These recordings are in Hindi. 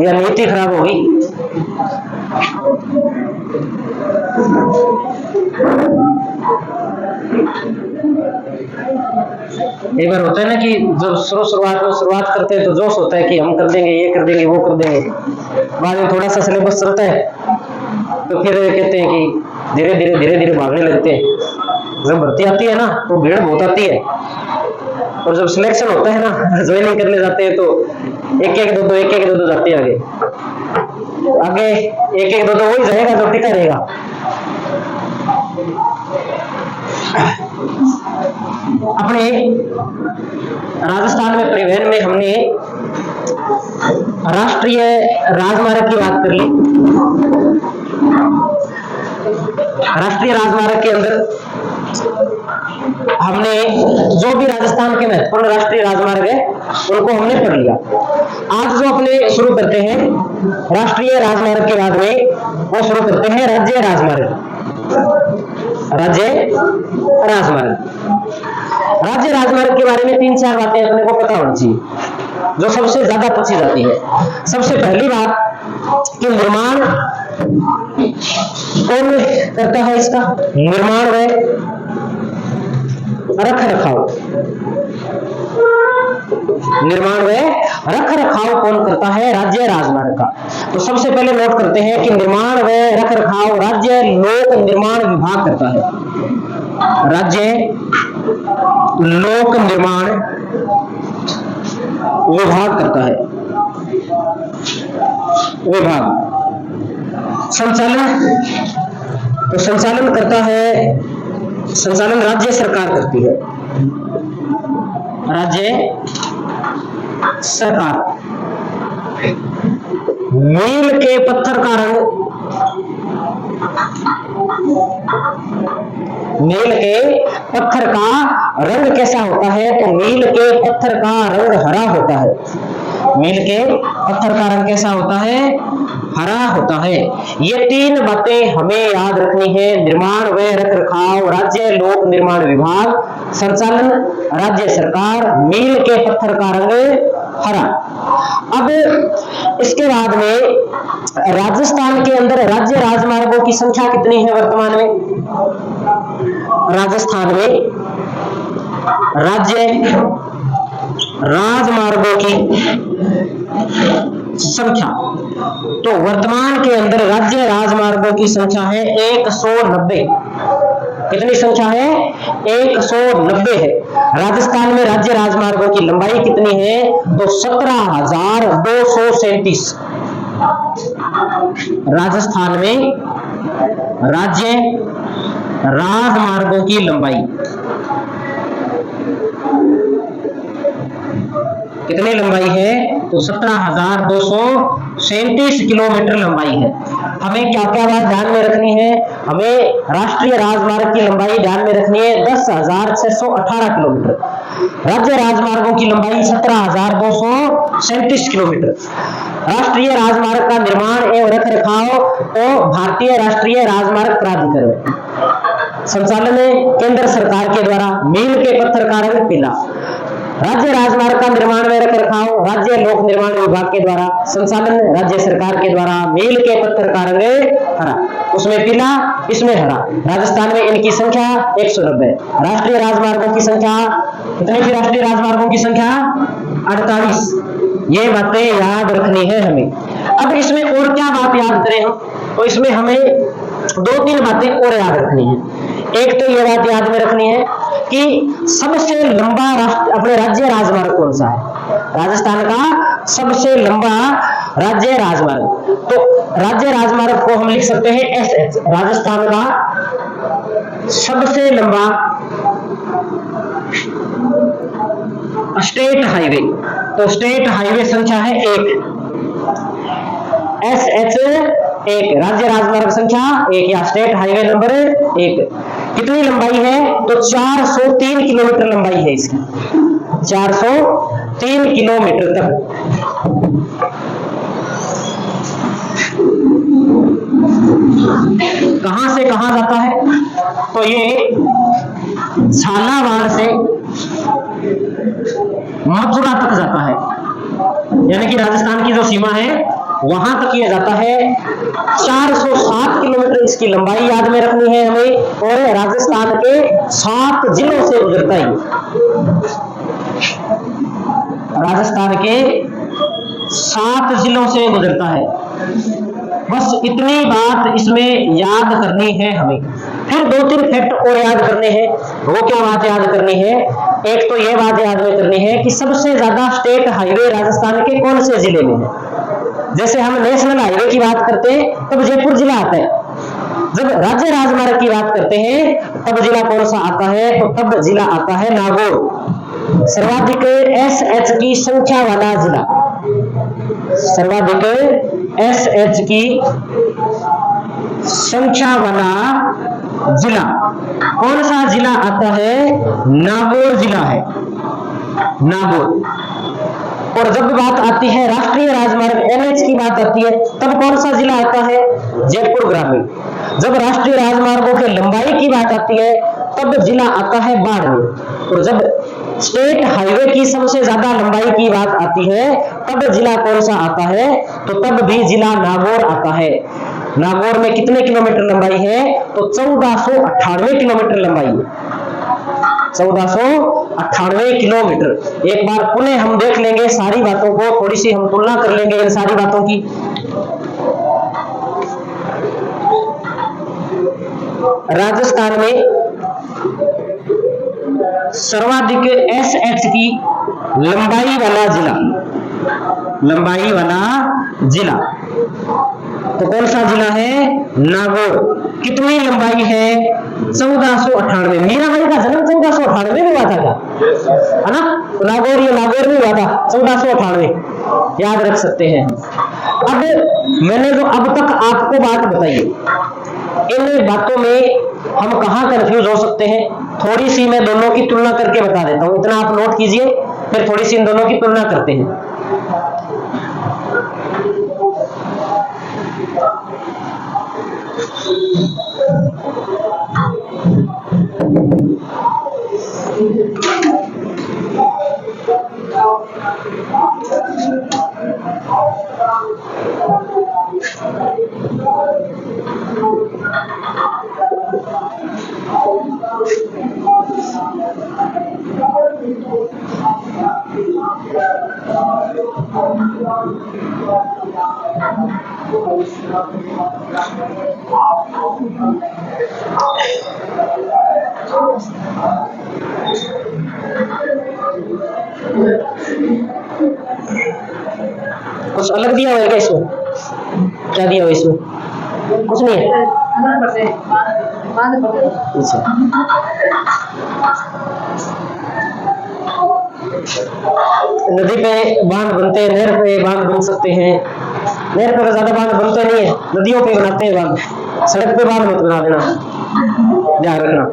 या नीति खराब होगी। एक बार होता है ना कि जब शुरुआत करते हैं तो जोश होता है कि हम कर देंगे, ये कर देंगे, वो कर देंगे। बाद में थोड़ा सा सिलेबस चलता है तो फिर कहते हैं कि धीरे धीरे भागने लगते हैं। जब भर्ती आती है ना तो भीड़ बहुत आती है, और जब सिलेक्शन होता है ना, ज्वाइनिंग करने जाते हैं तो एक एक दो जाते हैं आगे एक दो वही जाएगा जो टिका रहेगा। अपने राजस्थान में परिवहन में हमने राष्ट्रीय राजमार्ग की बात कर ली। राष्ट्रीय राजमार्ग के अंदर हमने जो भी राजस्थान के महत्वपूर्ण राष्ट्रीय राजमार्ग है उनको हमने पढ़ लिया। आज जो अपने शुरू करते हैं राष्ट्रीय राजमार्ग के बाद में वो शुरू करते हैं राज्य राजमार्ग। राज्य राजमार्ग के बारे में 3-4 बातें अपने को पता होनी चाहिए जो सबसे ज्यादा पूछी जाती है। सबसे पहली बात कि निर्माण कौन करता है, इसका निर्माण व रख रखाव कौन करता है, राज्य राजमार्ग का। तो सबसे पहले नोट करते हैं कि निर्माण व रख रखाव राज्य लोक निर्माण विभाग करता है। राज्य लोक निर्माण विभाग करता है। संचालन करता है, संचालन राज्य सरकार करती है। राज्य सरकार मील के पत्थर का रंग, मील के पत्थर का रंग कैसा होता है, तो मील के पत्थर का रंग हरा होता है। मील के पत्थर का रंग कैसा होता है, हरा होता है। ये 3 बातें हमें याद रखनी है। निर्माण व रख रखाव राज्य लोक निर्माण विभाग, संचालन राज्य सरकार, मील के पत्थर का रंग हरा। अब इसके बाद में राजस्थान के अंदर राज्य राजमार्गों की संख्या कितनी है वर्तमान में? राजस्थान में राज्य राजमार्गों की संख्या, तो वर्तमान के अंदर राज्य राजमार्गों की संख्या है 190। कितनी संख्या है? 190 है। राजस्थान में राज्य राजमार्गों की लंबाई कितनी है? तो 17,237। राजस्थान में राज्य राजमार्गों की लंबाई कितनी लंबाई है? तो 17,237 किलोमीटर लंबाई है। हमें क्या क्या बात ध्यान में रखनी है? हमें राष्ट्रीय राजमार्ग की लंबाई ध्यान में रखनी है 10,618 किलोमीटर। राज्य राजमार्गों की लंबाई 17,237 किलोमीटर। राष्ट्रीय राजमार्ग का निर्माण एवं रख रखाव तो भारतीय राष्ट्रीय राजमार्ग प्राधिकरण, संचालन केंद्र सरकार के द्वारा, मील के पत्थर का रंग पीला। राज्य राजमार्ग का निर्माण व रख रखाव राज्य लोक निर्माण विभाग के द्वारा, संचालन राज्य सरकार के द्वारा, मील के पत्थर का रंग हरा, उसमें पीला इसमें हरा। राजस्थान में इनकी संख्या 190। राष्ट्रीय राजमार्गों की संख्या कितनी थी? राष्ट्रीय राजमार्गों की संख्या 48। ये बातें याद रखनी है हमें। अब इसमें और क्या बात याद करें हम? तो इसमें हमें 2-3 बातें और याद रखनी है। एक तो ये बात याद में रखनी है कि सबसे लंबा अपने राज्य राजमार्ग कौन सा है? राजस्थान का सबसे लंबा राज्य राजमार्ग, तो राज्य राजमार्ग को हम लिख सकते हैं एसएच। राजस्थान का सबसे लंबा स्टेट हाईवे, तो स्टेट हाईवे संख्या है 1, SH 1, राज्य राजमार्ग संख्या 1 या स्टेट हाईवे नंबर 1। कितनी लंबाई है? तो 403 किलोमीटर लंबाई है इसकी, 403 किलोमीटर तक। कहां से कहां जाता है? तो ये झालावाड़ से मथुरा तक जाता है, यानी कि राजस्थान की जो सीमा है वहां तक ये जाता है। 407 किलोमीटर इसकी लंबाई याद में रखनी है हमें, और राजस्थान के 7 जिलों से गुजरता है। राजस्थान के 7 जिलों से गुजरता है। बस इतनी बात इसमें याद करनी है हमें। फिर 2-3 फैक्ट और याद करने हैं। वो क्या बात याद करनी है? एक तो ये बात याद में करनी है कि सबसे ज्यादा स्टेट हाईवे राजस्थान के कौन से जिले में है। जैसे हम नेशनल हाईवे की बात करते हैं तब जयपुर जिला आता है, जब राज्य राजमार्ग की बात करते हैं तब जिला कौन सा आता है? तो तब जिला आता है नागौर। सर्वाधिक एसएच की संख्या वाला जिला, सर्वाधिक एसएच की संख्या वाला जिला कौन सा जिला आता है? नागौर जिला है, नागौर। और जब बात आती है राष्ट्रीय राजमार्ग एनएच की बात आती है तब कौन सा जिला आता है? जयपुर ग्रामीण। जब राष्ट्रीय राजमार्गों की लंबाई की बात आती है तब जिला आता है बाड़मेर। और जब स्टेट हाईवे की सबसे ज्यादा लंबाई की बात आती है तब जिला कौन सा आता है? तो तब भी जिला नागौर आता है। नागौर में कितने किलोमीटर लंबाई है? तो 1498 किलोमीटर लंबाई है, 1498 किलोमीटर। एक बार पुनः हम देख लेंगे सारी बातों को, थोड़ी सी हम तुलना कर लेंगे इन सारी बातों की। राजस्थान में सर्वाधिक एसएच की लंबाई वाला जिला, लंबाई वाला जिला तो कौन सा जिला है? नागौर। कितनी लंबाई है? 1498। मीरा भाई का जन्म 1498 में हुआ था क्या? है ना? तो नागौर, ये नागौर में हुआ था 1498, याद रख सकते हैं। अब मैंने जो अब तक आपको बात बताई, इन बातों में हम कहां कंफ्यूज हो सकते हैं? थोड़ी सी मैं दोनों की तुलना करके बता देता हूं, इतना आप नोट कीजिए, फिर थोड़ी सी इन दोनों की तुलना करते हैं। कुछ अलग दिया हुआ है क्या इसमें? क्या दिया हुआ इसमें? कुछ नहीं है। नदी पे बांध बनते हैं, नहर पे बांध बन सकते हैं। नहर पे ज्यादा बांध बनते नहीं है, नदियों पे बनाते हैं बांध। सड़क पे बांध मत बना देना, ध्यान रखना।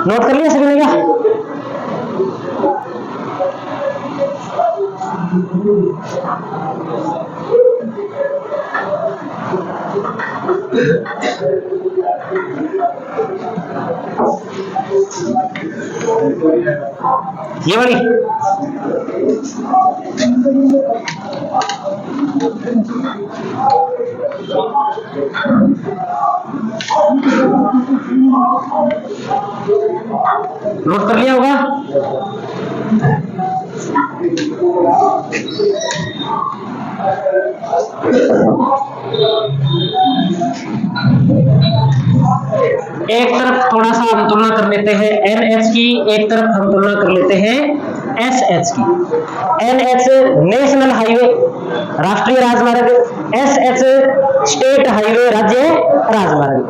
नोट कर लिया सभी ने क्या? ये वाली नोट कर लिया होगा। एक तरफ थोड़ा सा हम तुलना कर लेते हैं एनएच की, एक तरफ हम तुलना कर लेते हैं एसएच की। एनएच नेशनल हाईवे, राष्ट्रीय राजमार्ग, एसएच स्टेट हाईवे, राज्य राजमार्ग।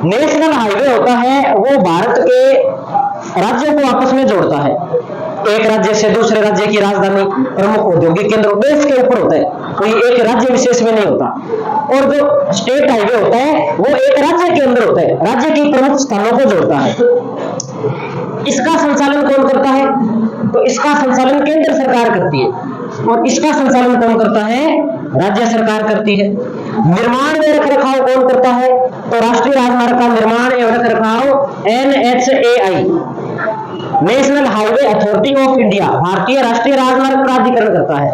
नेशनल हाईवे होता है वो भारत के राज्यों को आपस में जोड़ता है, एक राज्य से दूसरे राज्य की राजधानी, प्रमुख औद्योगिक केंद्र देश के ऊपर होता है, कोई एक राज्य विशेष में नहीं होता। और जो स्टेट हाईवे होता है वो एक राज्य के अंदर होता है, राज्य के प्रमुख स्थानों को जोड़ता है। इसका संचालन कौन करता है? तो इसका संचालन केंद्र सरकार करती है, और इसका संचालन कौन करता है? राज्य सरकार करती है। निर्माण में रखरखाव कौन करता है? तो राष्ट्रीय राजमार्ग का निर्माण एवं रखरखाव NHAI, national highway authority of India, भारतीय राष्ट्रीय राजमार्ग प्राधिकरण करता है।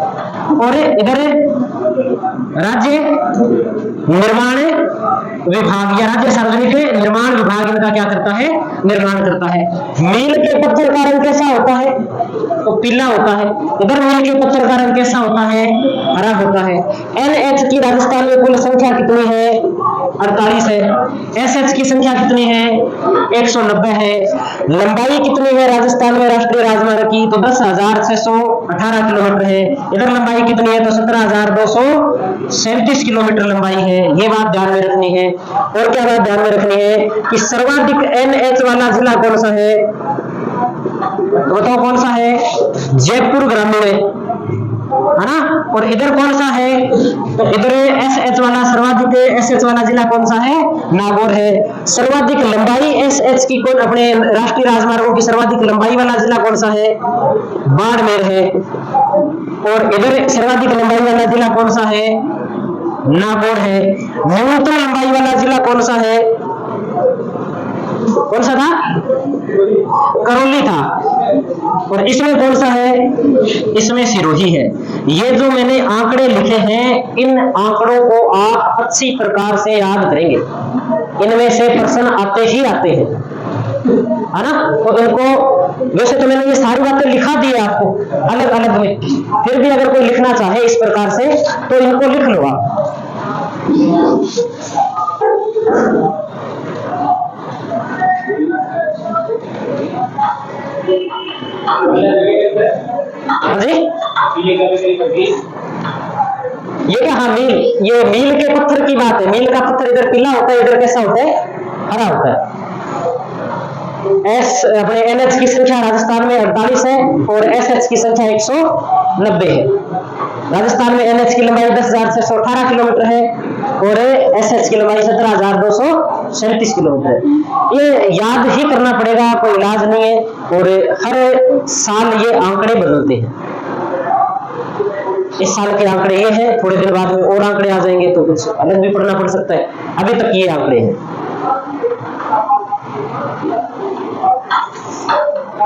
और इधर राज्य निर्माण विभाग या राज्य सार्वजनिक निर्माण विभाग इनका क्या करता है, निर्माण करता है। मील के पत्थर का रंग कैसा होता है, तो पीला होता है। इधर मील के पत्थर का रंग कैसा होता है, हरा होता है। NH की राजस्थान में कुल संख्या कितनी है, 48 है। SH की संख्या कितनी है, 190 है। लंबाई कितनी है राजस्थान में राष्ट्रीय राजमार्ग की, तो 10,618 किलोमीटर है। इधर लंबाई कितनी है, तो 17,237 किलोमीटर लंबाई है। ये बात ध्यान में रखनी है। और क्या बात ध्यान में रखनी है कि सर्वाधिक NH वाला जिला कौन सा है, बताओ कौन सा है, जयपुर ग्रामीण है ना। और इधर कौन सा है, तो इधर SH वाला सर्वाधिक SH वाला जिला कौन सा है, नागौर है। सर्वाधिक लंबाई SH की कौन, अपने राष्ट्रीय राजमार्गों की सर्वाधिक लंबाई वाला जिला कौन सा है, बाड़मेर है। और इधर सर्वाधिक लंबाई वाला जिला कौन सा है, नागौर है। न्यूनतम लंबाई वाला जिला कौन सा है, कौन सा था, करौली था। और इसमें कौन सा है, इसमें सिरोही है। ये जो मैंने आंकड़े लिखे हैं, इन आंकड़ों को आप अच्छी प्रकार से याद करेंगे, इनमें से प्रश्न आते ही आते हैं, है ना। तो इनको, वैसे तो मैंने ये सारी बातें लिखा दी है आपको अलग अलग में, फिर भी अगर कोई लिखना चाहे इस प्रकार से तो इनको लिख लो आप। जी ये क्या, हाँ मील, ये मील के पत्थर की बात है। मील का पत्थर इधर पीला होता है, इधर कैसा होता है, हरा होता है। अपने NH की संख्या राजस्थान में 48 है और SH की संख्या 190 है। राजस्थान में NH की लंबाई 10,618 किलोमीटर है और SH की लंबाई 17,237 किलोमीटर है। ये याद ही करना पड़ेगा, कोई इलाज नहीं है। और हर साल ये आंकड़े बदलते हैं। इस साल के आंकड़े ये हैं, थोड़े दिन बाद में और आंकड़े आ जाएंगे तो कुछ अलग भी पढ़ना पड़ सकता है। अभी तक ये आंकड़े हैं।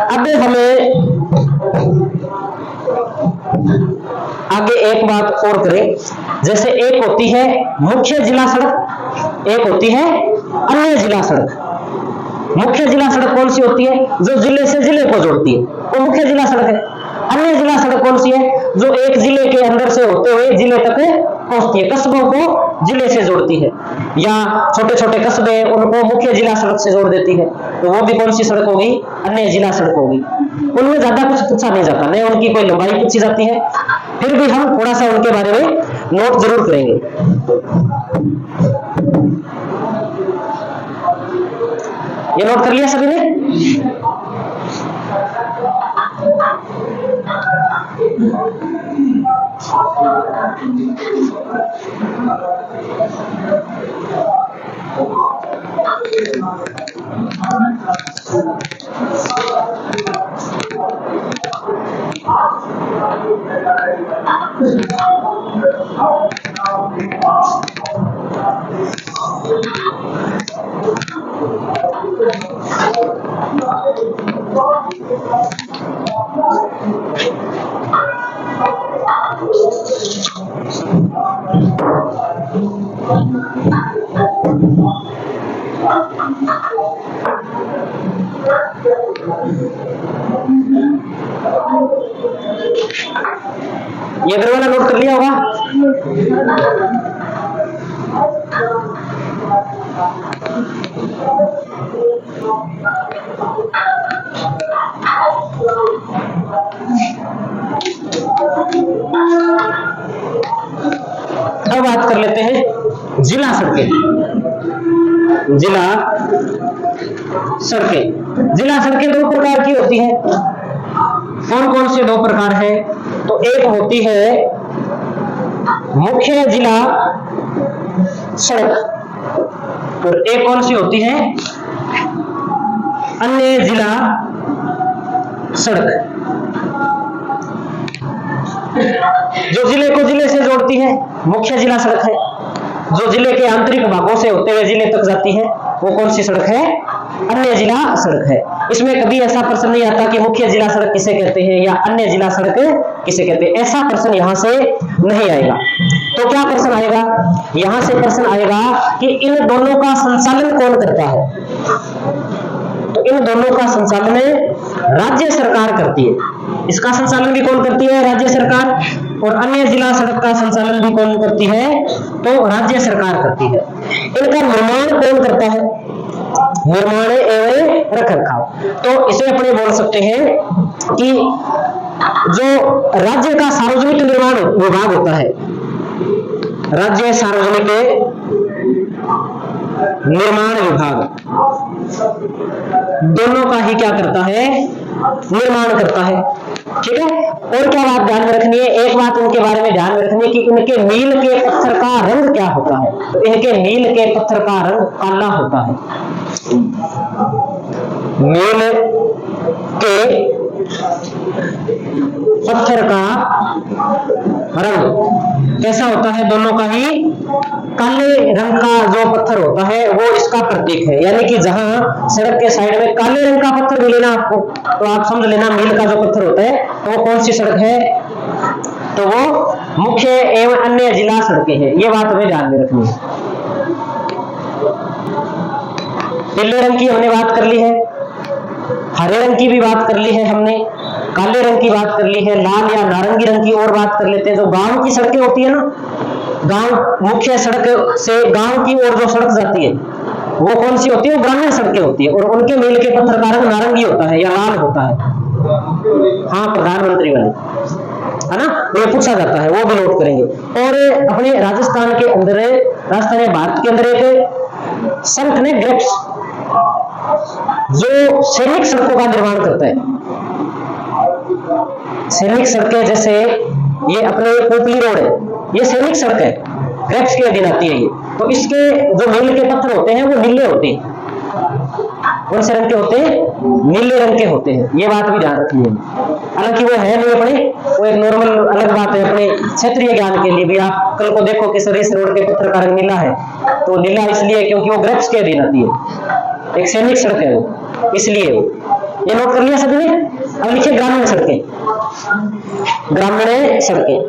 अब हमें आगे एक बात और करें, जैसे एक होती है मुख्य जिला सड़क, एक होती है अन्य जिला सड़क। मुख्य जिला सड़क कौन सी होती है, जो जिले से जिले को जोड़ती है, वो मुख्य जिला सड़क है। अन्य जिला सड़क कौन सी है, जो एक जिले के अंदर से होते हुए जिले तक पहुंचती है, कस्बों को जिले से जोड़ती है, या छोटे छोटे कस्बे उनको मुख्य जिला सड़क से जोड़ देती है, तो वो भी कौन सी सड़क होगी, अन्य जिला सड़क होगी। उनमें ज्यादा कुछ पूछा नहीं जाता, नहीं उनकी कोई लंबाई पूछी जाती है, फिर भी हम थोड़ा सा उनके बारे में नोट जरूर करेंगे। ये नोट कर लिया सभी ने? ये इधर वाला नोट कर लिया होगा। अब बात कर लेते हैं जिला सड़कें। जिला सड़कें, जिला सड़कें दो प्रकार की होती है। कौन कौन से दो प्रकार है, तो एक होती है मुख्य जिला सड़क और एक कौन सी होती है, अन्य जिला सड़क। जो जिले को जिले से जोड़ती है मुख्य जिला सड़क है, जो जिले के आंतरिक भागों से होते हुए जिले तक जाती है वो कौन सी सड़क है, अन्य जिला सड़क है। इसमें कभी ऐसा प्रश्न नहीं आता कि मुख्य जिला सड़क किसे कहते हैं या अन्य जिला सड़क किसे कहते हैं, ऐसा प्रश्न यहां से नहीं आएगा। तो क्या प्रश्न आएगा, यहां से प्रश्न आएगा कि इन दोनों का संचालन कौन करता है। तो इन दोनों का संचालन राज्य सरकार करती है। इसका संचालन भी कौन करती है, राज्य सरकार, और अन्य जिला सड़क का संचालन भी कौन करती है, तो राज्य सरकार करती है। इनका निर्माण कौन करता है, निर्माण एवं रखरखाव। तो इसे अपने बोल सकते हैं कि जो राज्य का सार्वजनिक निर्माण विभाग होता है, राज्य सार्वजनिक निर्माण विभाग दोनों का ही क्या करता है, निर्माण करता है। ठीक है। और क्या बात ध्यान में रखनी है, एक बात उनके बारे में ध्यान में रखनी है कि इनके मील के पत्थर का रंग क्या होता है। तो इनके मील के पत्थर का रंग काला होता है। मील के पत्थर का रंग कैसा होता है, दोनों का ही काले रंग का जो पत्थर होता है वो इसका प्रतीक है। यानी कि जहां सड़क के साइड में काले रंग का पत्थर मिलेना आपको, तो आप समझ लेना मील का जो पत्थर होता है तो वो कौन सी सड़क है, तो वो मुख्य एवं अन्य जिला सड़कें हैं। ये बात हमें ध्यान में रखनी है। पीले रंग की हमने बात कर ली है, हरे रंग की भी बात कर ली है हमने, काले रंग की बात कर ली है, लाल या नारंगी रंग की और बात कर लेते हैं। जो गांव की सड़कें होती है ना, गांव मुख्य सड़क से गांव की ओर जो सड़क जाती है वो कौन सी होती है, वो ग्रामीण सड़कें होती है, और उनके मील के पत्थर का रंग नारंगी होता है या लाल होता है। हाँ, प्रधानमंत्री वाले है ना, ये पूछा जाता है, वो भी नोट करेंगे। और अपने राजस्थान के अंदर, राजस्थान भारत के अंदर एक संघ ने ग्रेप्स जो सैनिक सड़कों का निर्माण करता है, सैनिक सड़कें जैसे ये अपने पोपली रोड है, ये सैनिक सड़क है, ग्रेप्स के अधीन आती है ये। तो इसके जो मील के पत्थर होते हैं वो नीले होते हैं। कौन से रंग के होते हैं, नीले रंग के होते हैं। ये बात भी ध्यान रखनी है। हालांकि वो है नहीं अपने, वो एक नॉर्मल अलग बात है अपने क्षेत्रीय ज्ञान के लिए भी। आप कल को देखो कि सर इस रोड के पत्थर का रंग नीला है, तो नीला इसलिए क्योंकि वो ग्रेप्स के अधीन आती है, एक सैनिक सड़क है वो, इसलिए। ये नोट कर लिया सभी ने। अब लिखिए ग्रामीण सड़कें, ग्रामीण सड़कें।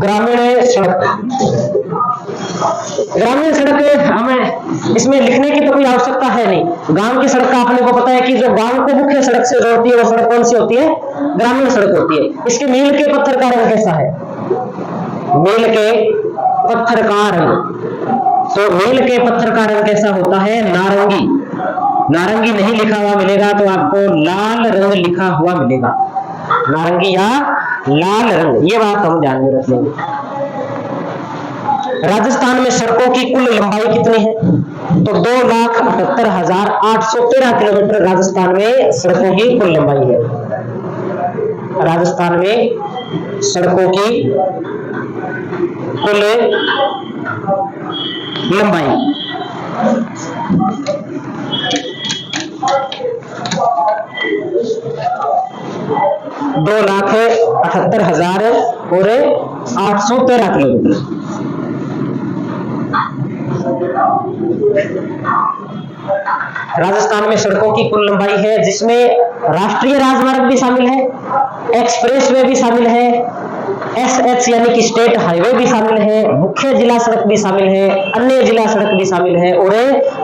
ग्रामीण सड़क, ग्रामीण सड़क हमें इसमें लिखने की तो कोई आवश्यकता है नहीं। गांव की सड़क का अपने को पता है कि जो गांव को मुख्य सड़क से जोड़ती है वो सड़क कौन सी होती है, ग्रामीण सड़क होती है। इसके मील के पत्थर का रंग कैसा है, मील के पत्थर का रंग, तो मील के पत्थर का रंग कैसा होता है, नारंगी। नारंगी नहीं लिखा हुआ मिलेगा तो आपको लाल रंग लिखा हुआ मिलेगा, नारंगी या लाल रंग। ये बात हम ध्यान में रखेंगे। राजस्थान में सड़कों की कुल लंबाई कितनी है, तो 2,78,813 किलोमीटर राजस्थान में सड़कों की कुल लंबाई है। राजस्थान में सड़कों की कुल लंबाई 2,78,000 और 813 किलोमीटर। राजस्थान में सड़कों की कुल लंबाई है, जिसमें राष्ट्रीय राजमार्ग भी शामिल है, एक्सप्रेसवे भी शामिल है, एसएच यानी कि स्टेट हाईवे भी शामिल है, मुख्य जिला सड़क भी शामिल है, अन्य जिला सड़क भी शामिल है, और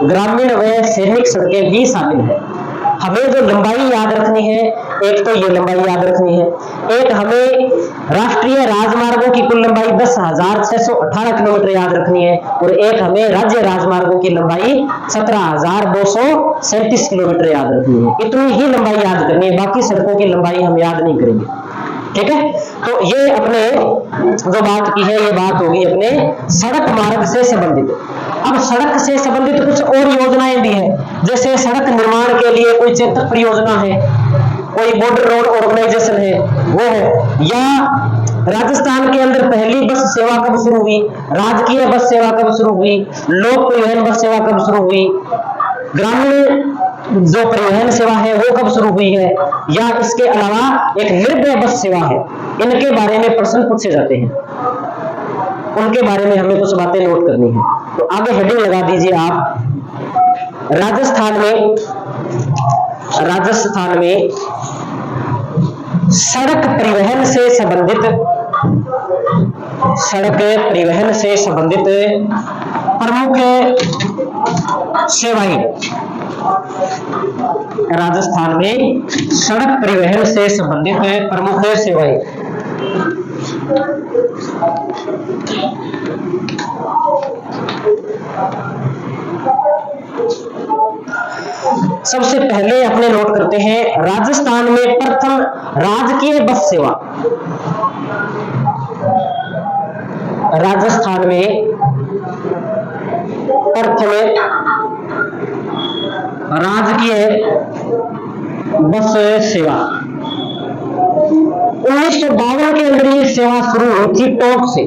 ग्रामीण व सैनिक सड़कें भी शामिल है। हमें जो लंबाई याद रखनी है, एक तो ये लंबाई याद रखनी है, एक हमें राष्ट्रीय राजमार्गों की कुल लंबाई 10,618 किलोमीटर याद रखनी है, और एक हमें राज्य राजमार्गों की लंबाई 17,237 किलोमीटर याद रखनी है। इतनी ही लंबाई याद करनी है, बाकी सड़कों की लंबाई हम याद नहीं करेंगे। ठीक है, तो ये अपने जो बात की है, ये बात होगी अपने सड़क मार्ग से संबंधित। अब सड़क से संबंधित कुछ और योजनाएं भी है, जैसे सड़क निर्माण के लिए कोई चेतक परियोजना है, कोई बॉर्डर रोड ऑर्गेनाइजेशन है, वो है, या राजस्थान के अंदर पहली बस सेवा कब शुरू हुई, राजकीय बस सेवा कब शुरू हुई, लोक परिवहन बस सेवा कब शुरू हुई, ग्रामीण जो परिवहन सेवा है वो कब शुरू हुई है, या इसके अलावा एक निर्भय बस सेवा है, इनके बारे में प्रश्न पूछे जाते हैं। उनके बारे में हमें कुछ बातें नोट करनी है। तो आगे हेडिंग लगा दीजिए आप, राजस्थान में सड़क परिवहन से संबंधित प्रमुख सेवाएं। राजस्थान में सड़क परिवहन से संबंधित प्रमुख सेवाएं। सबसे पहले अपने नोट करते हैं, राजस्थान में प्रथम राजकीय बस सेवा। राजस्थान में प्रथम राजकीय बस सेवा 1952 के अंदर ये सेवा शुरू हुई थी टोंक से।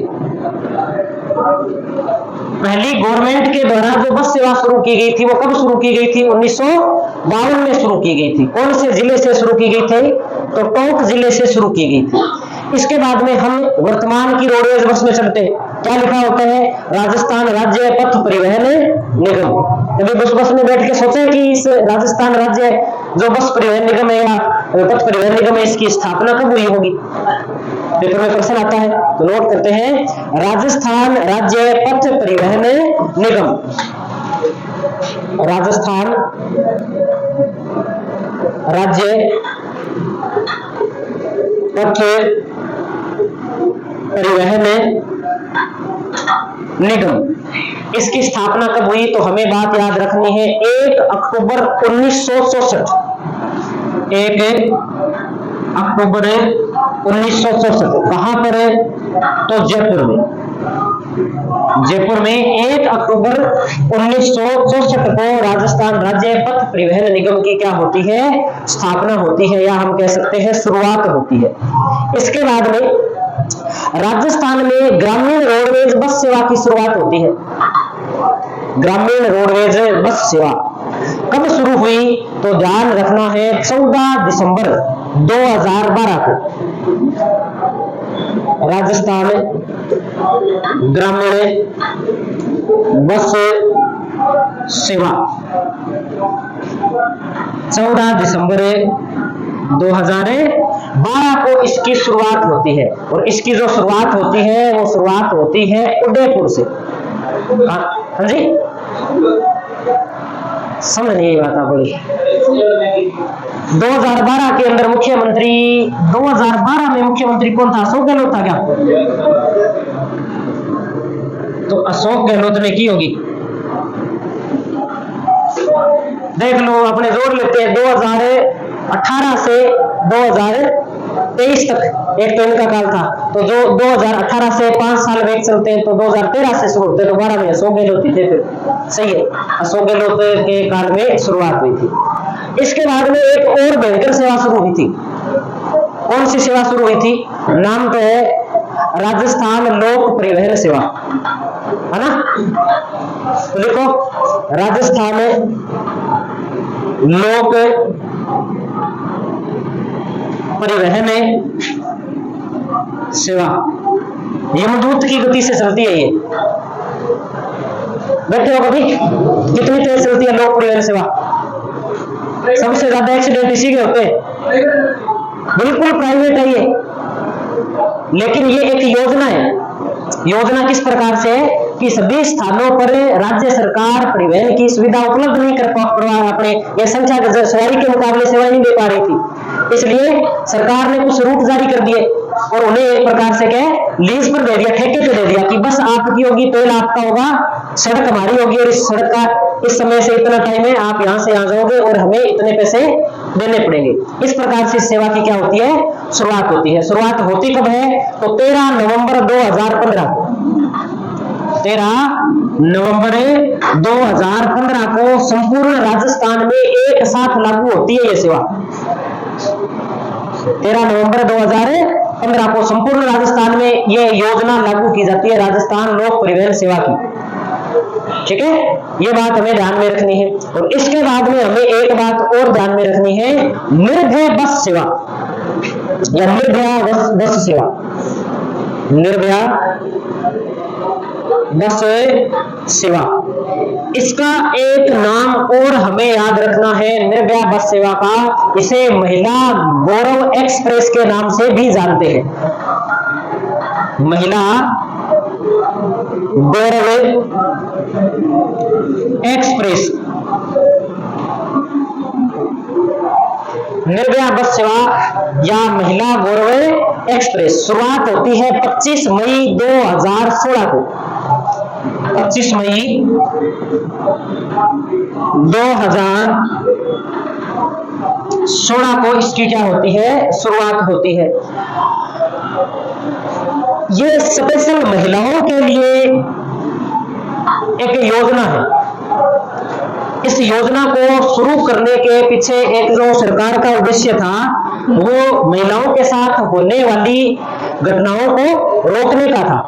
पहली गवर्नमेंट के द्वारा जो बस सेवा शुरू की गई थी वो कब शुरू की गई थी, 1952 में शुरू की गई थी। कौन से जिले से शुरू की गई थी, तो टोंक जिले से शुरू की गई थी। इसके बाद में हम वर्तमान की रोडवेज बस में चलते हैं, क्या लिखा होता है, राजस्थान राज्य पथ परिवहन निगम। कभी बस में बैठ के सोचे कि इस राजस्थान राज्य जो बस परिवहन निगम है या पथ परिवहन निगम है, इसकी स्थापना कब हुई होगी, पेपर में प्रश्न आता है। तो नोट करते हैं, राजस्थान राज्य पथ परिवहन निगम। राजस्थान राज्य पथ परिवहन निगम, इसकी स्थापना कब हुई, तो हमें बात याद रखनी है 1 अक्टूबर 1964। 1 अक्टूबर 1964। कहां पर है, तो जयपुर में। जयपुर में 1 अक्टूबर 1964 को राजस्थान राज्य पथ परिवहन निगम की क्या होती है, स्थापना होती है, या हम कह सकते हैं शुरुआत होती है। इसके बाद में राजस्थान में ग्रामीण रोडवेज बस सेवा की शुरुआत होती है। ग्रामीण रोडवेज बस सेवा कब शुरू हुई, तो ध्यान रखना है 14 दिसंबर 2012 को। राजस्थान ग्रामीण बस सेवा 14 दिसंबर 2012 को इसकी शुरुआत होती है। और इसकी जो शुरुआत होती है वो शुरुआत होती है उदयपुर से। हाँ जी, समझ नहीं बात आप बोली। 2012 के अंदर मुख्यमंत्री, 2012 में मुख्यमंत्री कौन था, अशोक गहलोत था क्या, तो अशोक गहलोत ने की होगी, देख लो अपने जोड़ लेते हैं। 2018 से 2023 तक एक तो इनका काल था, तो जो 2018 से 5 साल वेग चलते हैं, तो 2013 से शुरू होते, तो 12 में अशोक गहलोत थे। फिर सही है, अशोक गहलोत के काल में शुरुआत हुई थी। इसके बाद में एक और भयंकर सेवा शुरू हुई थी। कौन सी सेवा शुरू हुई थी, नाम तो है राजस्थान लोक परिवहन सेवा, है ना। तो देखो, राजस्थान लोक परिवहन सेवा यमदूत की गति से चलती है। ये बैठे हो कभी, कितनी तेज चलती है लोक परिवहन सेवा। सबसे ज्यादा एक्सीडेंट इसी के होते हैं। बिल्कुल प्राइवेट है ये, लेकिन ये एक योजना है। योजना किस प्रकार से है कि सभी स्थानों पर राज्य सरकार परिवहन की सुविधा उपलब्ध नहीं कर पा अपने ये संख्या सवारी के मुकाबले सेवाएं नहीं दे पा रही थी, इसलिए सरकार ने कुछ रूट जारी कर दिए और उन्हें एक प्रकार से क्या लीज पर दे दिया, ठेके पे दे दिया कि बस आपकी होगी, तेल आपका होगा, सड़क हमारी होगी, और इस सड़क का इस समय से इतना टाइम है, आप यहाँ से यहाँ जाओगे और हमें इतने पैसे देने पड़ेंगे। इस प्रकार से सेवा की क्या होती है, शुरुआत होती है। शुरुआत होती कब है, तो 13 नवंबर 2015 को। 13 नवंबर 2015 को संपूर्ण राजस्थान में एक साथ लागू होती है ये सेवा। 13 नवंबर 2015 को संपूर्ण राजस्थान में ये योजना लागू की जाती है, राजस्थान लोक परिवहन सेवा की। ठीक है, ये बात हमें ध्यान में रखनी है। और इसके बाद में हमें एक बात और ध्यान में रखनी है, निर्भय बस सेवा या निर्भया बस सेवा। निर्भया बस सेवा, इसका एक नाम और हमें याद रखना है निर्भया बस सेवा का, इसे महिला गौरव एक्सप्रेस के नाम से भी जानते हैं। महिला गौरव एक्सप्रेस, निर्भया बस सेवा या महिला गौरव एक्सप्रेस शुरुआत होती है 25 मई 2016 को। 25 मई 2016 को इसकी क्या होती है, शुरुआत होती है। ये स्पेशल महिलाओं के लिए एक योजना है। इस योजना को शुरू करने के पीछे एक जो सरकार का उद्देश्य था, वो महिलाओं के साथ होने वाली घटनाओं को रोकने का था,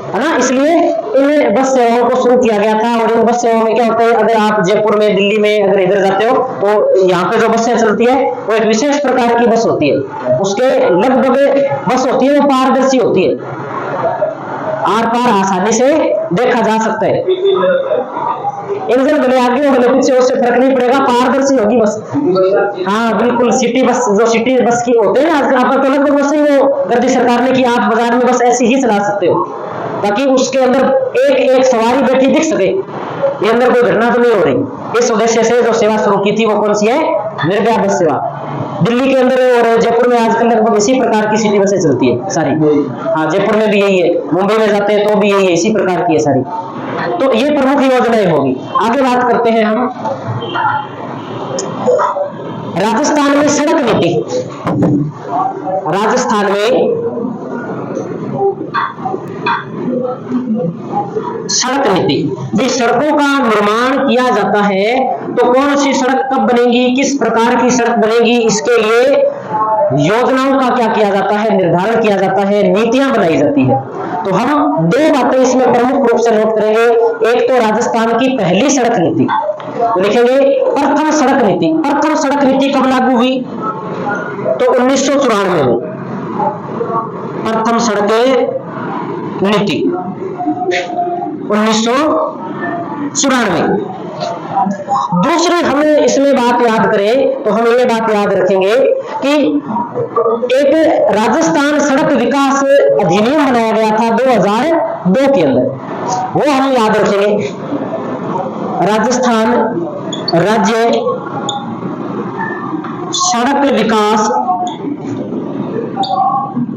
है ना। इसलिए इन बस सेवाओं को शुरू किया गया था। और इन बस सेवाओं में क्या होता है, अगर आप जयपुर में, दिल्ली में अगर इधर जाते हो तो यहाँ पे जो बसें चलती है वो एक विशेष प्रकार की बस होती है। उसके लगभग बस होती है वो पारदर्शी होती है, आर पार आसानी से देखा जा सकता है। इंजन भले आगे हो भले पीछे, उससे फर्क नहीं पड़ेगा, पारदर्शी होगी बस। हाँ बिल्कुल, सिटी बस जो सिटी बस की होते हैं आजकल, आप तो लगभग बस ही वो कर दी सरकार ने कि आप बाजार में बस ऐसी ही चला सकते हो, ताकि उसके अंदर एक एक सवारी बैठी दिख सके, ये अंदर कोई घटना तो नहीं हो रही। इस उद्देश्य से जो सेवा शुरू की थी वो कौन सी है, निर्भया बस सेवा। दिल्ली के अंदर और जयपुर में आजकल लगभग इसी प्रकार की सिटी बसें चलती है सारी। हाँ, जयपुर में भी यही है, मुंबई में जाते हैं तो भी यही है, इसी प्रकार की है सारी। तो ये प्रमुख योजनाएं होगी। आगे बात करते हैं हम राजस्थान में सड़क नीति। राजस्थान में सड़क नीति, भी सड़कों का निर्माण किया जाता है तो कौन सी सड़क कब बनेगी, किस प्रकार की सड़क बनेगी, इसके लिए योजनाओं का क्या किया जाता है, निर्धारण किया जाता है, नीतियां बनाई जाती है। तो हम दो बातें इसमें प्रमुख रूप से नोट करेंगे। एक तो राजस्थान की पहली सड़क नीति, तो लिखेंगे प्रथम सड़क नीति। प्रथम सड़क नीति कब लागू हुई, तो 1994 में प्रथम सड़क नीति 1994। दूसरी हमें इसमें बात याद करें तो हम ये बात याद रखेंगे कि एक राजस्थान सड़क विकास अधिनियम बनाया गया था 2002 के अंदर, वो हम याद रखेंगे। राजस्थान राज्य सड़क विकास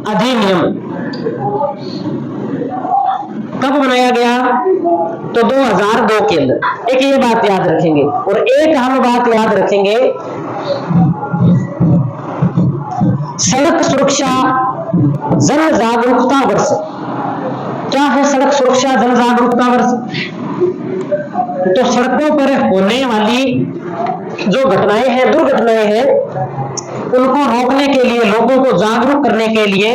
अधिनियम कब बनाया गया, तो 2002 के अंदर। एक ये बात याद रखेंगे। और एक हम बात याद रखेंगे, सड़क सुरक्षा जन जागरूकता वर्ष। क्या है सड़क सुरक्षा जन जागरूकता वर्ष, तो सड़कों पर होने वाली जो घटनाएं हैं, दुर्घटनाएं हैं, उनको रोकने के लिए, लोगों को जागरूक करने के लिए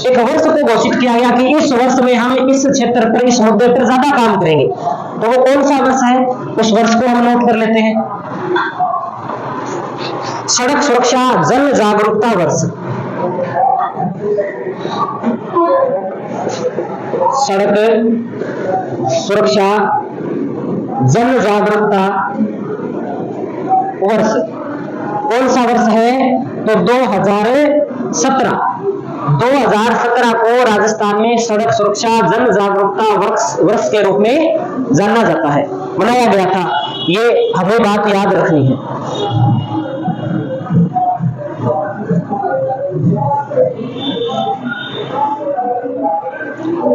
एक वर्ष को घोषित किया गया कि इस वर्ष में हम इस क्षेत्र पर, इस मुद्दे पर ज्यादा काम करेंगे। तो वो कौन सा वर्ष है, उस वर्ष को हम नोट कर लेते हैं। सड़क सुरक्षा जन जागरूकता वर्ष। सड़क सुरक्षा जन जागरूकता वर्ष कौन सा वर्ष है, तो 2017 को राजस्थान में सड़क सुरक्षा जन जागरूकता वर्ष के रूप में जाना जाता है, मनाया गया था। ये हमें बात याद रखनी है।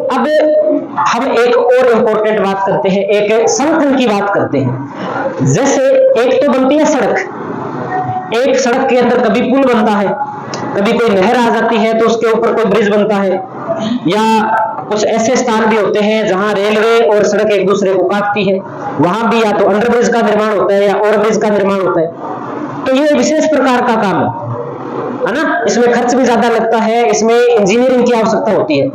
अब हम एक और इंपॉर्टेंट बात करते हैं, एक संगठन की बात करते हैं। जैसे एक तो बनती है सड़क, एक सड़क के अंदर कभी पुल बनता है, कभी कोई नहर आ जाती है तो उसके ऊपर कोई ब्रिज बनता है, या कुछ ऐसे स्थान भी होते हैं जहां रेलवे और सड़क एक दूसरे को काटती है, वहां भी या तो अंडर ब्रिज का निर्माण होता है या ओवर ब्रिज का निर्माण होता है। तो ये विशेष प्रकार का काम है ना, इसमें खर्च भी ज्यादा लगता है, इसमें इंजीनियरिंग की आवश्यकता होती है।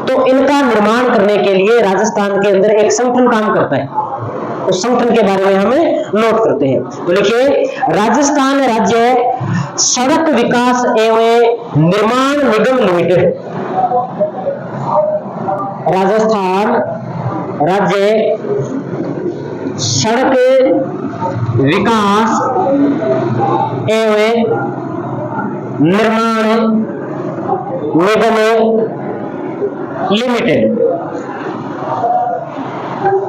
तो इनका निर्माण करने के लिए राजस्थान राजस्थान के अंदर एक संगठन काम करता है, उस संगठन के बारे में हमें नोट करते हैं। तो लिखिए, राजस्थान राज्य सड़क विकास एवं निर्माण निगम लिमिटेड। राजस्थान राज्य सड़क विकास एवं निर्माण निगम लिमिटेड,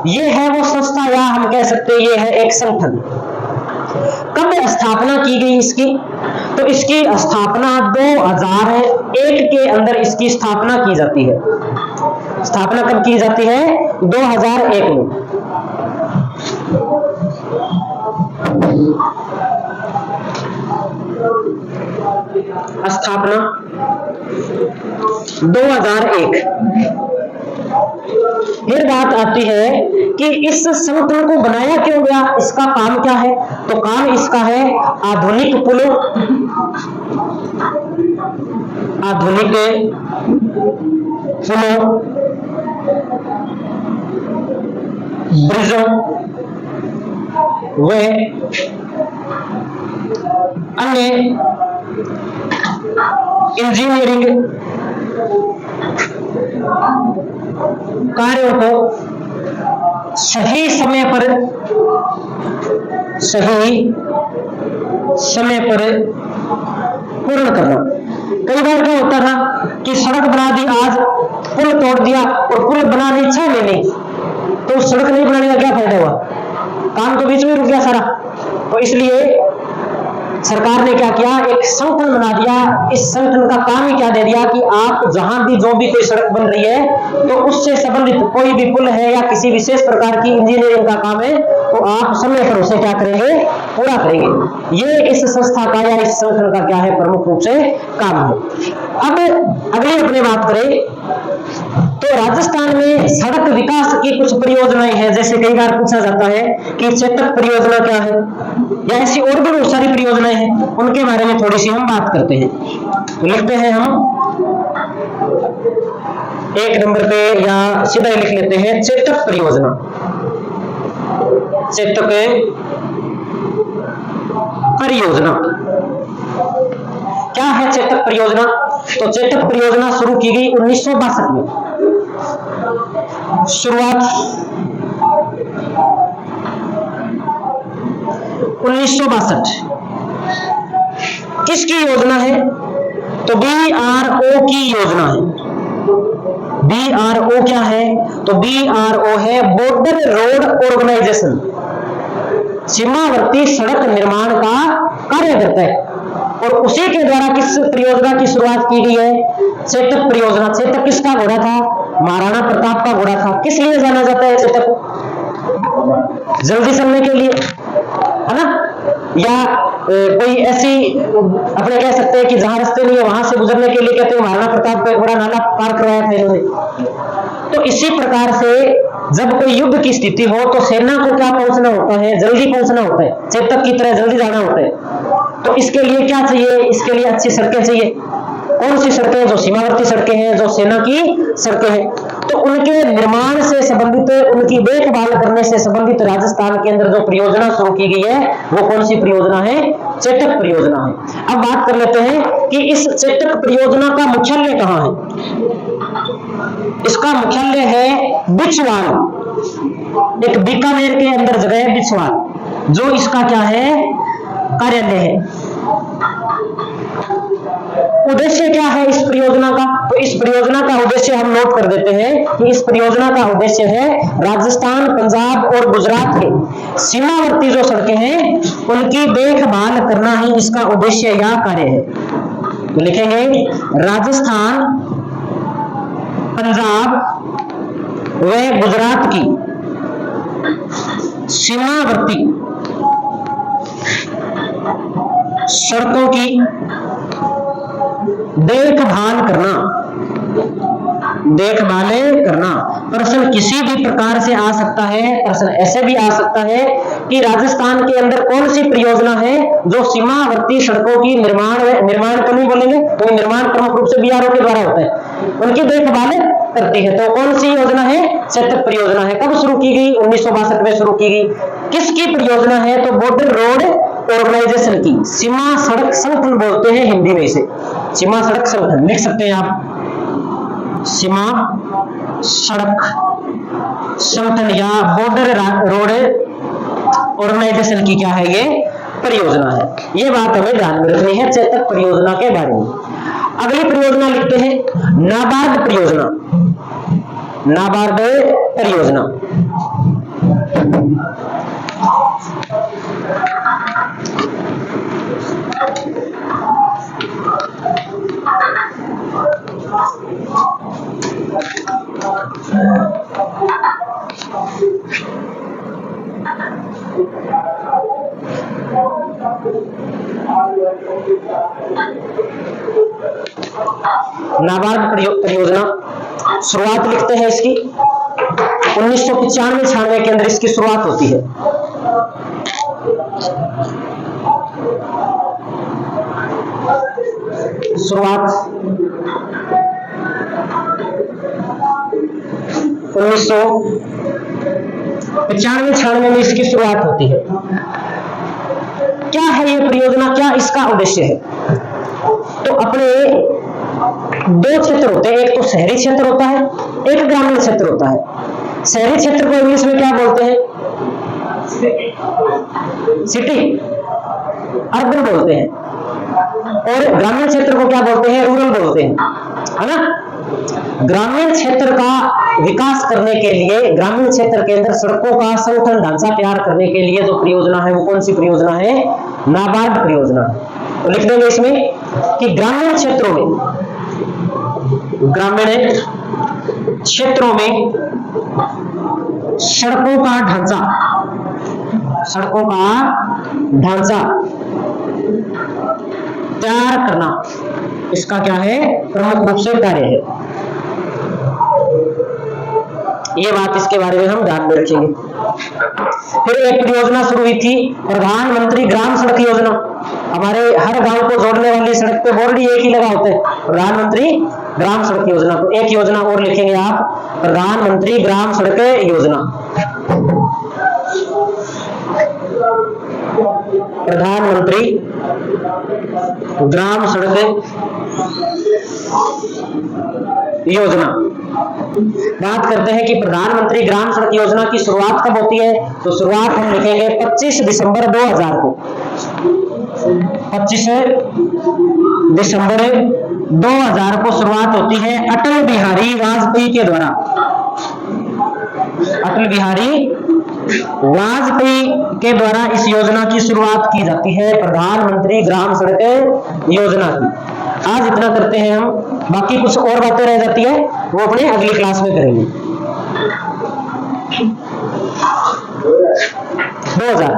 ये है वो संस्था, या हम कह सकते हैं ये है एक संगठन। कब स्थापना की गई इसकी? तो इसकी स्थापना 2001 के अंदर इसकी स्थापना की जाती है। स्थापना कब की जाती है? 2001 में। स्थापना 2001। फिर बात आती है कि इस संगठन को बनाया क्यों गया, इसका काम क्या है? तो काम इसका है आधुनिक पुलों, ब्रिजों व अन्य इंजीनियरिंग कार्यों को सही समय पर पूर्ण करना। कई बार क्या होता था कि सड़क बना दी, आज पुल तोड़ दिया और पुल बनाने 6 महीने, तो सड़क नहीं बनाने का क्या फायदा हुआ? काम तो बीच में रुक गया सारा। तो इसलिए सरकार ने क्या किया, एक संगठन बना दिया। इस संगठन का काम ही क्या दे दिया कि आप जहां भी जो भी कोई सड़क बन रही है तो उससे संबंधित कोई भी पुल है या किसी विशेष प्रकार की इंजीनियरिंग का काम है तो आप समय पर उसे क्या करेंगे, पूरा करेंगे। ये इस संस्था का या इस संगठन का क्या है, प्रमुख रूप से काम है। अब अगले अपने बात करें तो राजस्थान में सड़क विकास की कुछ परियोजनाएं हैं। जैसे कई बार पूछा जाता है कि चेतक परियोजना क्या है, या ऐसी और भी बहुत सारी परियोजनाएं हैं, उनके बारे में थोड़ी सी हम बात करते हैं। तो लिखते हैं हम 1 नंबर पे, या सीधा लिख लेते हैं चेतक परियोजना। चेतक परियोजना क्या है? चेतक परियोजना, तो चेतक परियोजना शुरू की गई 1962 में। शुरुआत 1962। किसकी योजना है? तो BRO की योजना है। BRO क्या है? तो BRO है बॉर्डर रोड ऑर्गेनाइजेशन, सीमावर्ती सड़क निर्माण का कार्य करता है। और उसी के द्वारा किस परियोजना की शुरुआत की गई है? चेतक परियोजना। चेतक किसका घोड़ा था? महाराणा प्रताप का घोड़ा था। किस लिए जाना जाता है चेतक को? जल्दी चलने के लिए, है ना? या कोई ऐसी अपने कह सकते हैं कि जहां रास्ते नहीं है वहां से गुजरने के लिए कहते हैं महाराणा प्रताप का बड़ा नाला पार करवाया था इन्होंने। तो इसी प्रकार से जब कोई युद्ध की स्थिति हो तो सेना को क्या पहुंचना होता है? जल्दी पहुंचना होता है, चेतक की तरह जल्दी जाना होता है। तो इसके लिए क्या चाहिए? इसके लिए अच्छी सड़कें चाहिए। कौन सी सड़कें? जो सीमावर्ती सड़कें हैं, जो सेना की सड़कें हैं। तो उनके निर्माण से संबंधित, उनकी देखभाल करने से संबंधित राजस्थान के अंदर जो परियोजना शुरू की गई है वो कौन सी परियोजना है? चेतक परियोजना है। अब बात कर लेते हैं कि इस चेतक परियोजना का मुख्यालय कहाँ है? इसका मुख्यालय है बिछवाल, एक बीकानेर के अंदर जगह है बिछवाल, जो इसका क्या है? कार्यालय है। उद्देश्य क्या है इस परियोजना का? तो इस परियोजना का उद्देश्य हम नोट कर देते हैं कि इस परियोजना का उद्देश्य है राजस्थान, पंजाब और गुजरात के सीमावर्ती जो सड़कें हैं उनकी देखभाल करना ही इसका उद्देश्य या कार्य है। तो लिखेंगे राजस्थान, पंजाब व गुजरात की सीमावर्ती सड़कों की देखभाल करना। प्रश्न किसी भी प्रकार से आ सकता है। प्रश्न ऐसे भी आ सकता है कि राजस्थान के अंदर कौन सी परियोजना है जो सीमावर्ती सड़कों की निर्माण तो नहीं बोलेंगे, तो निर्माण प्रमुख रूप से BRO के द्वारा होता है, उनकी देखभाल करती है। तो कौन सी योजना है? सेतक परियोजना है। कब शुरू की गई? 1962 में शुरू की गई। किसकी परियोजना है? तो बॉर्डर रोड ऑर्गेनाइजेशन की। सीमा सड़क संगठन बोलते हैं हिंदी में इसे, सीमा सड़क संगठन लिख सकते हैं आप, सीमा सड़क संगठन या बॉर्डर रोड ऑर्गेनाइजेशन की क्या है ये? परियोजना है। ये बात हमें ध्यान में रखनी है चेतक परियोजना के बारे में। अगली परियोजना लिखते हैं नाबार्ड परियोजना। नाबार्ड परियोजना नाबार्ड परियोजना शुरुआत लिखते हैं इसकी 1995-96 के अंदर इसकी शुरुआत होती है। शुरुआत 1995-96 में इसकी शुरुआत होती है। क्या है ये परियोजना, क्या इसका उद्देश्य है? तो अपने दो क्षेत्र होते हैं, एक तो शहरी क्षेत्र होता है, एक ग्रामीण क्षेत्र होता है। शहरी क्षेत्र को इंग्लिश में क्या बोलते हैं? सिटी, अर्बन बोलते हैं। और ग्रामीण क्षेत्र को क्या बोलते हैं? रूरल बोलते हैं, है ना। ग्रामीण क्षेत्र का विकास करने के लिए, ग्रामीण क्षेत्र के अंदर सड़कों का संगठन ढांचा तैयार करने के लिए जो परियोजना है वो कौन सी परियोजना है? नाबार्ड परियोजना। तो लिख देंगे इसमें कि ग्रामीण क्षेत्रों में, ग्रामीण क्षेत्रों में सड़कों का ढांचा, सड़कों का ढांचा तैयार करना, इसका क्या है? प्रमुख रूप से कार्य है। ये बात, इसके बारे में हम ध्यान में रखेंगे। फिर एक परियोजना शुरू हुई थी प्रधानमंत्री ग्राम सड़क योजना। हमारे हर गांव को जोड़ने वाली सड़क पे बोर्ड ही एक ही लगा होता है, प्रधानमंत्री ग्राम सड़क योजना। तो एक योजना और लिखेंगे आप, प्रधानमंत्री ग्राम सड़क योजना। प्रधानमंत्री ग्राम सड़क योजना। बात करते हैं कि प्रधानमंत्री ग्राम सड़क योजना की शुरुआत कब होती है? तो शुरुआत हम लिखेंगे 25 दिसंबर 2000 को। 25 दिसंबर 2000 को शुरुआत होती है अटल बिहारी वाजपेयी के द्वारा। अटल बिहारी वाजपेयी के द्वारा इस योजना की शुरुआत की जाती है, प्रधानमंत्री ग्राम सड़क योजना की। आज इतना करते हैं हम, बाकी कुछ और बातें रह जाती है वो अपने अगली क्लास में करेंगे। 2000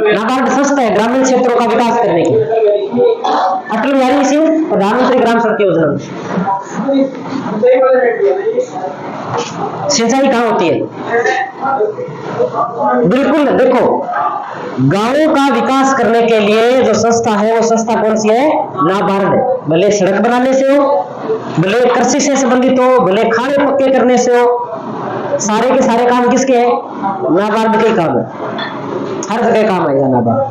नाबार्ड संस्था है ग्रामीण क्षेत्रों का विकास करने की। अटल बिहारी सिंह प्रधानमंत्री ग्राम सड़क योजना। सिंचाई कहाँ होती है? बिल्कुल, देखो गांवों का विकास करने के लिए जो संस्था है वो संस्था कौन सी है? नाबार्ड है। भले सड़क बनाने से हो, भले कृषि से संबंधित हो, भले खाने पक्के करने से हो, सारे के सारे काम किसके हैं? नाबार्ड के काम है। हर जगह काम आएगा नाबार्ड।